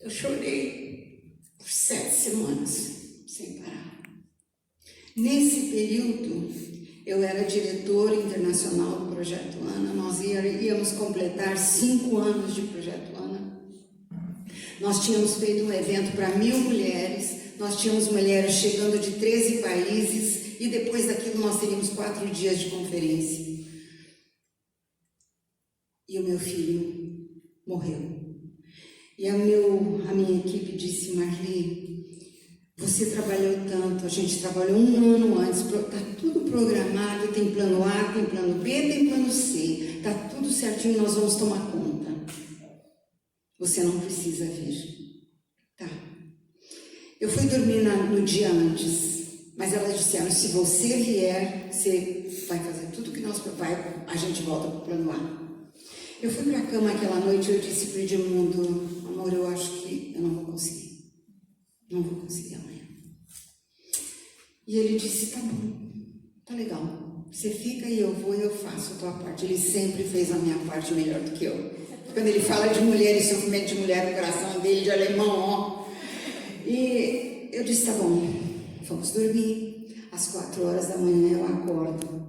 Eu chorei por 7 semanas, sem parar. Nesse período, eu era diretora internacional do Projeto Ana. Nós íamos completar 5 anos de Projeto Ana. Nós tínhamos feito um evento para 1000 mulheres. Nós tínhamos mulheres chegando de 13 países. E depois daquilo nós teríamos 4 dias de conferência. E o meu filho morreu. E a minha equipe disse: Marli, você trabalhou tanto, a gente trabalhou um ano antes, está tudo programado, tem plano A, tem plano B, tem plano C, está tudo certinho, nós vamos tomar conta. Você não precisa vir. Tá. Eu fui dormir no dia antes, mas elas disseram: se você vier, você vai fazer tudo que a gente volta para o plano A. Eu fui para a cama aquela noite e eu disse para o Edmundo: amor, eu acho que eu não vou conseguir. Não vou conseguir amanhã. E ele disse: tá bom, tá legal. Você fica e eu vou e eu faço a tua parte. Ele sempre fez a minha parte melhor do que eu. Quando ele fala de mulher e sofrimento de mulher, o coração dele de alemão, ó. E eu disse: tá bom, vamos dormir. Às 4 horas da manhã eu acordo.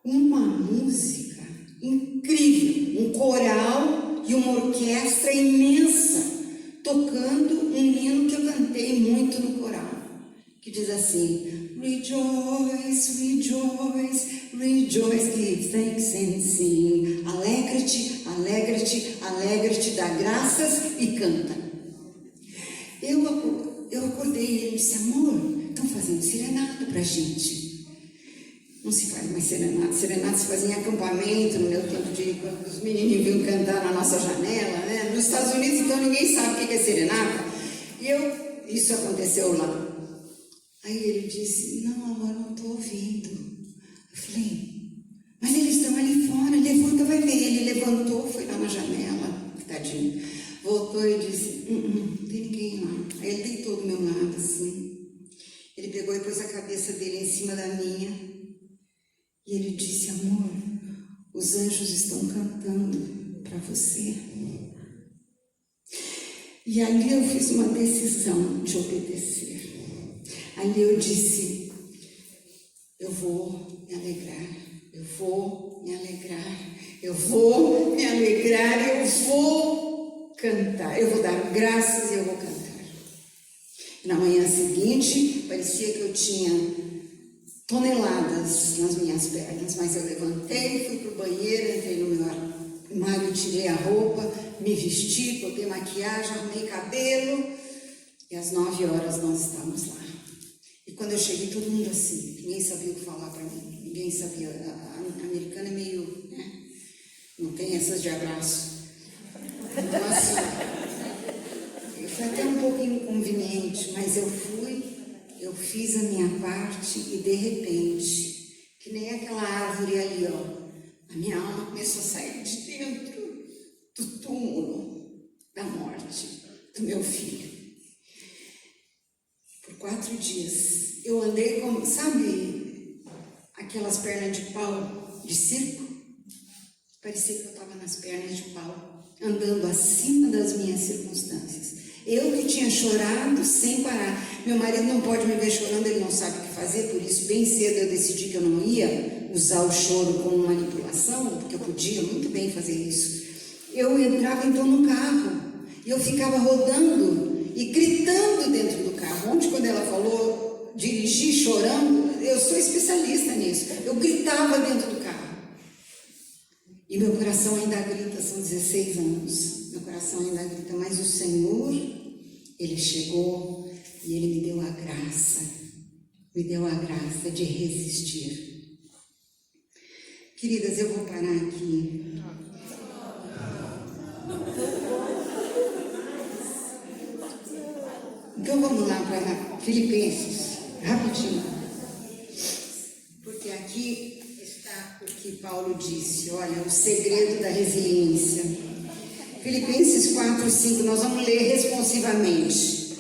Uma música incrível, um coral e uma orquestra imensa, tocando um hino que eu cantei muito no coral, que diz assim: Rejoice, rejoice, rejoice, give thanks and sing. Alegra-te, alegra-te, alegra-te, dá graças e canta. Eu acordei e ele disse: amor, estão fazendo serenata pra gente. Não se faz mais serenata. Serenata se fazia em acampamento, no meu tempo quando os meninos vinham cantar na nossa janela, né? Nos Estados Unidos, então, ninguém sabe o que é serenata. E isso aconteceu lá. Aí ele disse: não, amor, não estou ouvindo. Eu falei: mas eles estão ali fora, levanta, vai ver. Ele levantou, foi lá na janela, tadinho. Voltou e disse: não tem ninguém lá. Aí ele deitou do meu lado, assim. Ele pegou e pôs a cabeça dele em cima da minha. E ele disse: amor, os anjos estão cantando para você. E ali eu fiz uma decisão de obedecer. Ali eu disse: eu vou me alegrar, eu vou me alegrar, eu vou me alegrar, eu vou cantar, eu vou dar graças e eu vou cantar. Na manhã seguinte, parecia que eu tinha toneladas nas minhas pernas, mas eu levantei, fui para o banheiro, entrei no meu armário, tirei a roupa, me vesti, botei maquiagem, arrumei cabelo, e às 9 horas nós estávamos lá. E quando eu cheguei, todo mundo assim, ninguém sabia o que falar para mim, ninguém sabia. A americana é meio, né? Não tem essas de abraço. Então assim, foi até um pouco inconveniente, mas eu fiz a minha parte e de repente, que nem aquela árvore ali, ó, a minha alma começou a sair de dentro do túmulo da morte do meu filho. Por 4 dias, eu andei como, sabe, aquelas pernas de pau de circo? Parecia que eu estava nas pernas de pau, andando acima das minhas circunstâncias. Eu que tinha chorado sem parar. Meu marido não pode me ver chorando, ele não sabe o que fazer, por isso bem cedo eu decidi que eu não ia usar o choro como manipulação, porque eu podia muito bem fazer isso. Eu entrava então no carro, e eu ficava rodando e gritando dentro do carro. Ontem, quando ela falou dirigir chorando, eu sou especialista nisso. Eu gritava dentro do carro. E meu coração ainda grita, são 16 anos. Meu coração ainda grita, mas o Senhor, Ele chegou e Ele me deu a graça de resistir. Queridas, eu vou parar aqui. Então vamos lá para Filipenses, rapidinho. Porque aqui está o que Paulo disse, olha, o segredo da resiliência. Filipenses 4, 5, nós vamos ler responsivamente.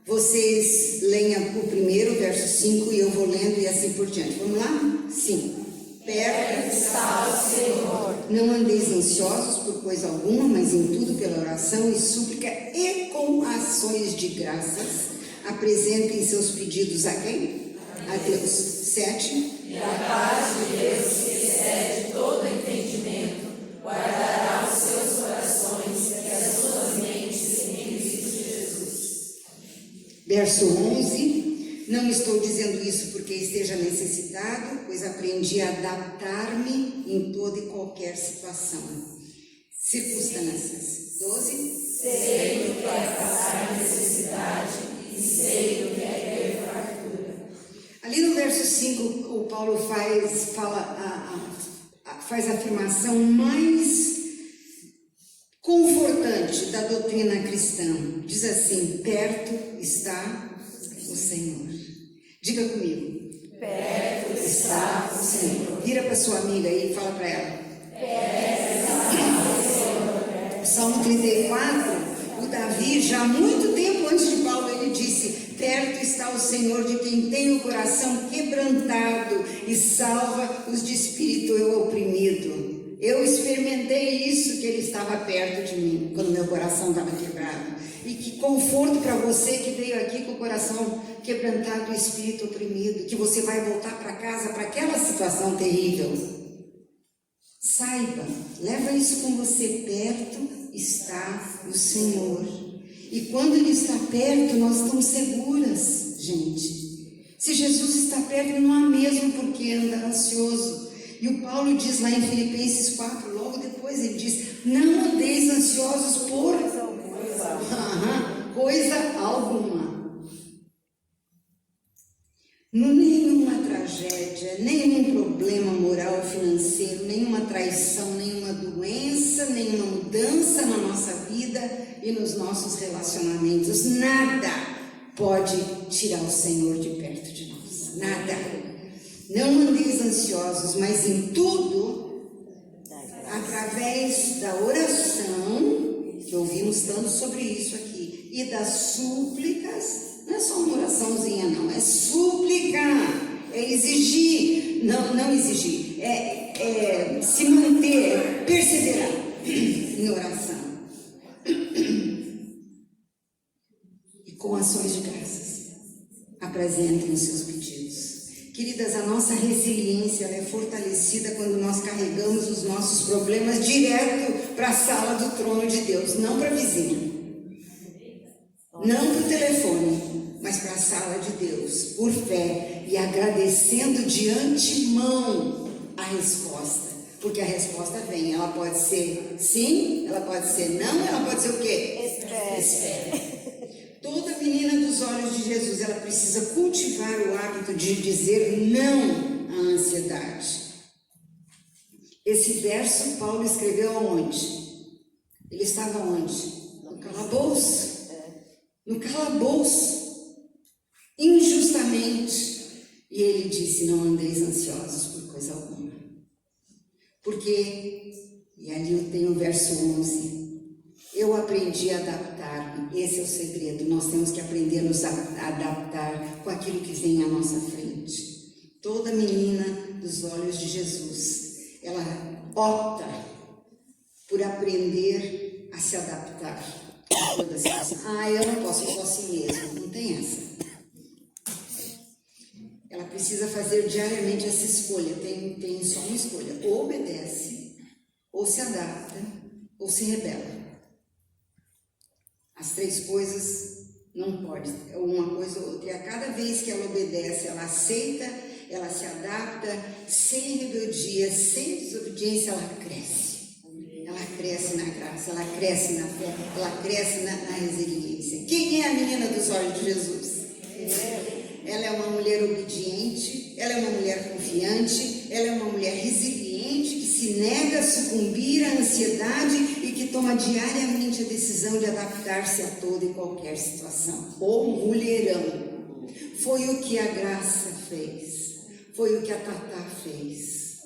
Vocês leiam o primeiro, verso 5, e eu vou lendo e assim por diante. Vamos lá? 5. Perto está o Senhor. Não andeis ansiosos por coisa alguma, mas em tudo pela oração e súplica e com ações de graças, apresentem seus pedidos a quem? A Deus. 7. E a paz de Deus, que excede todo entendimento, guardará os seus corações e as suas mentes em Cristo Jesus. Verso 11. Não estou dizendo isso porque esteja necessitado, pois aprendi a adaptar-me em toda e qualquer situação. Circunstâncias. 12. Sei o que é passar necessidade e sei o que é ter fartura. Ali no verso 5, o Paulo faz a afirmação mais confortante da doutrina cristã. Diz assim: perto está o Senhor. Diga comigo. Perto está o Senhor. Vira para sua amiga aí e fala para ela. Perto está o Senhor. Salmo 34, o Davi, já muito tempo antes de Paulo, ele disse: perto está o Senhor de quem tem o coração quebrantado e salva os de espírito oprimido. Eu experimentei isso, que ele estava perto de mim, quando meu coração estava quebrado. E que conforto para você que veio aqui com o coração quebrantado e o espírito oprimido, que você vai voltar para casa, para aquela situação terrível. Saiba, leva isso com você, perto está o Senhor. E quando Ele está perto, nós estamos seguras, gente. Se Jesus está perto, não há mesmo por que andar ansioso. E o Paulo diz lá em Filipenses 4, logo depois ele diz: não andeis ansiosos por coisa alguma. Nenhuma tragédia, nenhum problema moral ou financeiro, nenhuma traição, nenhuma doença, nenhuma mudança na nossa vida e nos nossos relacionamentos. Nada pode tirar o Senhor de perto de nós. Nada. Não andeis ansiosos, mas em tudo, através da oração, que ouvimos tanto sobre isso aqui, e das súplicas. Não é só uma oraçãozinha, não, é súplica, é exigir, não exigir, é se manter, perseverar em oração. E com ações de graças, apresentem os seus pedidos. Queridas, a nossa resiliência é fortalecida quando nós carregamos os nossos problemas direto para a sala do trono de Deus, não para a vizinha, não para o telefone, mas para a sala de Deus, por fé e agradecendo de antemão a resposta, porque a resposta vem, ela pode ser sim, ela pode ser não, ela pode ser o quê? Espere. Toda menina dos olhos de Jesus, ela precisa cultivar o hábito de dizer não à ansiedade. Esse verso Paulo escreveu aonde? Ele estava onde? No calabouço. No calabouço. Injustamente. E ele disse: não andeis ansiosos por coisa alguma. Porque, e ali eu tenho o verso 11, eu aprendi a adaptar-me. Esse é o segredo. Nós temos que aprender a nos adaptar com aquilo que vem à nossa frente. Toda menina dos olhos de Jesus, ela opta por aprender a se adaptar a toda situação. Eu não posso, eu sou assim mesmo. Não tem essa. Ela precisa fazer diariamente essa escolha. Tem só uma escolha. Ou obedece, ou se adapta, ou se rebela. As três coisas não pode, uma coisa ou outra. E a cada vez que ela obedece, ela aceita, ela se adapta, sem rebeldia, sem desobediência, ela cresce. Ela cresce na graça, ela cresce na fé, ela cresce na resiliência. Quem é a menina dos olhos de Jesus? Ela é uma mulher obediente, ela é uma mulher confiante, ela é uma mulher resiliente, que se nega a sucumbir à ansiedade e que toma diariamente a decisão de adaptar-se a toda e qualquer situação. O mulherão. Foi o que a Graça fez, foi o que a Tatá fez.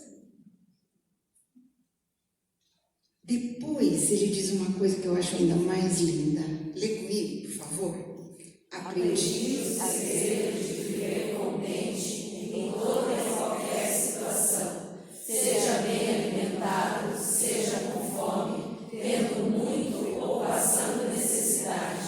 Depois ele diz uma coisa que eu acho ainda mais linda. Lê comigo, por favor. Aprendi a ser de viver contente em toda e qualquer situação, seja bem alimentado, seja com fome, tendo muito ou passando necessidade.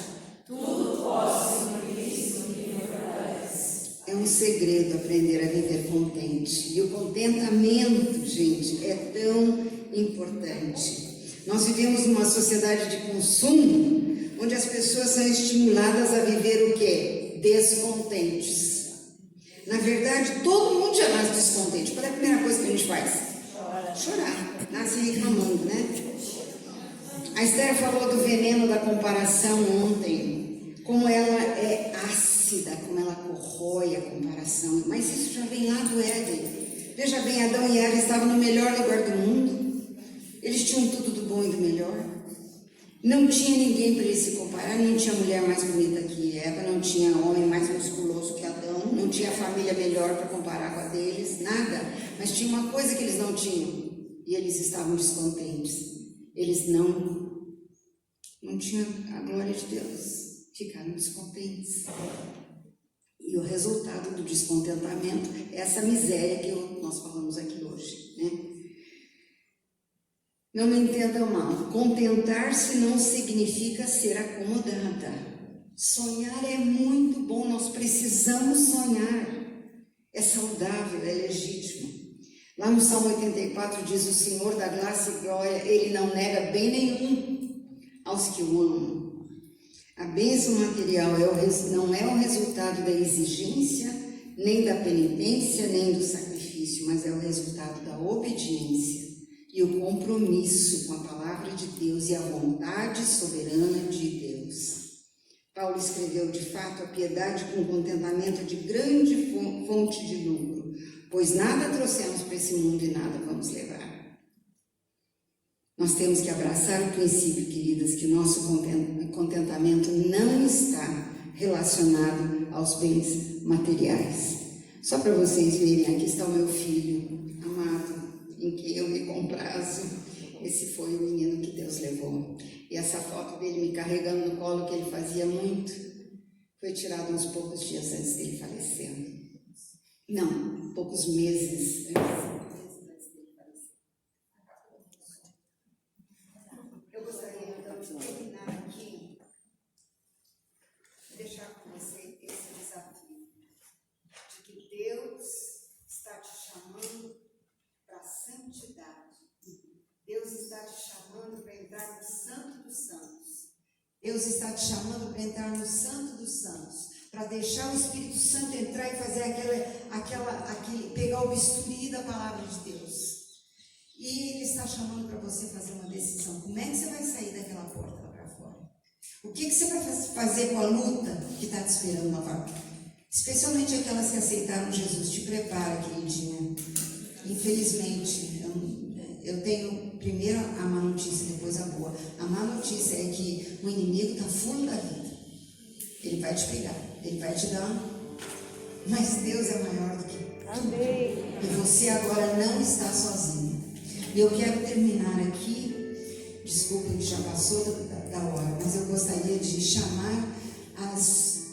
Tudo posso em Cristo que me fortalece. É um segredo aprender a viver contente. E o contentamento, gente, é tão importante. Nós vivemos numa sociedade de consumo, onde as pessoas são estimuladas a viver o quê? Descontentes. Na verdade, todo mundo já nasce descontente. Qual é a primeira coisa que a gente faz? Chorar. Nasce reclamando, né? A Esther falou do veneno da comparação ontem, como ela é ácida, como ela corrói a comparação, mas isso já vem lá do Éden. Veja bem, Adão e Eva estavam no melhor lugar do mundo, eles tinham tudo do bom e do melhor, não tinha ninguém para eles se comparar, não tinha mulher mais bonita que Eva, não tinha homem mais musculoso que Adão, não tinha família melhor para comparar com a deles, nada, mas tinha uma coisa que eles não tinham, e eles estavam descontentes, eles não tinham a glória de Deus, ficaram descontentes. E o resultado do descontentamento é essa miséria que nós falamos aqui hoje, né? Não me entendam mal, contentar-se não significa ser acomodada. Sonhar é muito bom, nós precisamos sonhar. É saudável, é legítimo. Lá no Salmo 84 diz: o Senhor da graça e glória, Ele não nega bem nenhum aos que o amam. A bênção material não é o resultado da exigência, nem da penitência, nem do sacrifício, mas é o resultado da obediência e o compromisso com a palavra de Deus e a vontade soberana de Deus. Paulo escreveu: de fato, a piedade com contentamento de grande fonte de lucro, pois nada trouxemos para esse mundo e nada vamos levar. Nós temos que abraçar o princípio, queridas, que o nosso contentamento não está relacionado aos bens materiais. Só para vocês verem, aqui está o meu filho amado, em que eu me comprazo. Esse foi o menino que Deus levou. E essa foto dele me carregando no colo, que ele fazia muito, foi tirada uns poucos dias antes dele falecer. Não, poucos meses antes. Terminar aqui, deixar com você esse desafio de que Deus está te chamando para a santidade. Deus está te chamando para entrar no Santo dos Santos. Deus está te chamando para entrar no Santo dos Santos, para deixar o Espírito Santo entrar e fazer pegar o bisturi da palavra de Deus. E Ele está chamando para você fazer uma decisão. Como é que você vai sair daquela porta lá para fora? O que você vai fazer com a luta que está te esperando lá fora? Especialmente aquelas que aceitaram Jesus. Te prepara, queridinha. Infelizmente, eu tenho primeiro a má notícia, depois a boa. A má notícia é que o inimigo está fundo da vida. Ele vai te pegar, ele vai te dar. Mas Deus é maior do que tudo. Amém. E você agora não está sozinho. E eu quero terminar aqui, desculpa que já passou da hora, mas eu gostaria de chamar as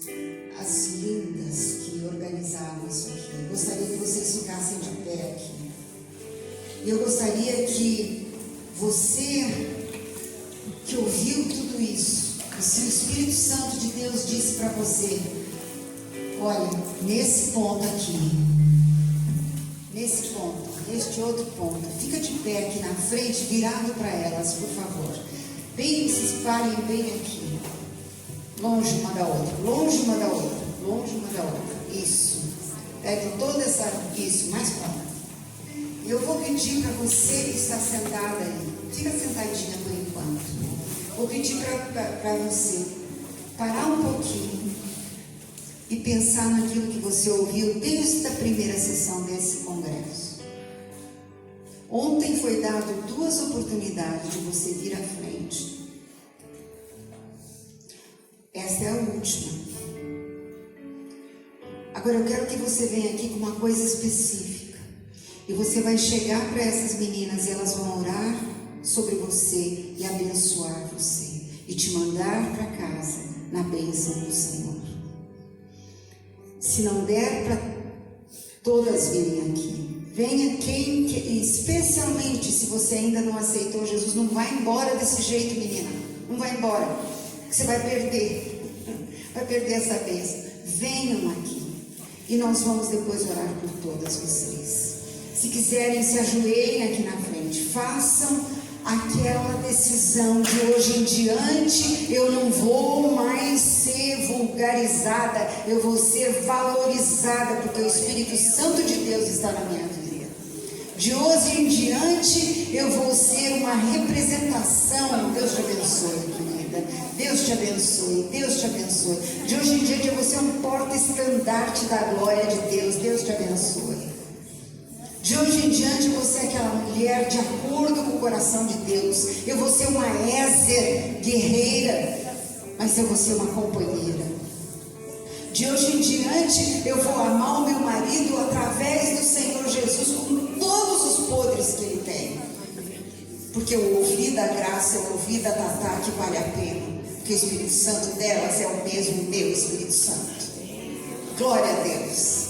lindas que organizaram isso aqui. Eu gostaria que vocês ficassem de pé aqui. E eu gostaria que você que ouviu tudo isso, se o Espírito Santo de Deus disse para você: olha, nesse ponto aqui, nesse ponto, neste outro ponto, fica de pé aqui na frente, virado para elas, por favor. Bem, se espalhem bem aqui, longe uma da outra, longe uma da outra, longe uma da outra. Isso. Pegue toda essa, isso, mais para lá. E eu vou pedir para você que está sentada aí, fica sentadinha por enquanto. Vou pedir para você parar um pouquinho e pensar naquilo que você ouviu desde a primeira sessão desse congresso. Ontem foi dado 2 oportunidades de você vir à frente. Esta é a última. Agora eu quero que você venha aqui com uma coisa específica. E você vai chegar para essas meninas e elas vão orar sobre você e abençoar você. E te mandar para casa na bênção do Senhor. Se não der para todas virem aqui, venha quem, especialmente se você ainda não aceitou Jesus, não vai embora desse jeito, menina, não vai embora, porque você vai perder essa bênção. Venham aqui e nós vamos depois orar por todas vocês. Se quiserem, se ajoelhem aqui na frente, façam aquela decisão de hoje em diante. Eu não vou mais ser vulgarizada, eu vou ser valorizada, porque o Espírito Santo de Deus está na minha vida. De hoje em diante eu vou ser uma representação. Deus te abençoe, querida. Deus te abençoe, Deus te abençoe. De hoje em diante eu vou ser um porta-estandarte da glória de Deus. Deus te abençoe. De hoje em diante eu vou ser aquela mulher de acordo com o coração de Deus. Eu vou ser uma Ézer guerreira, mas eu vou ser uma companheira. De hoje em diante eu vou amar o meu marido através do Senhor Jesus com todos os podres que ele tem. Porque eu ouvi da graça, eu ouvi da Tatá que vale a pena. Porque o Espírito Santo delas é o mesmo meu Espírito Santo. Glória a Deus.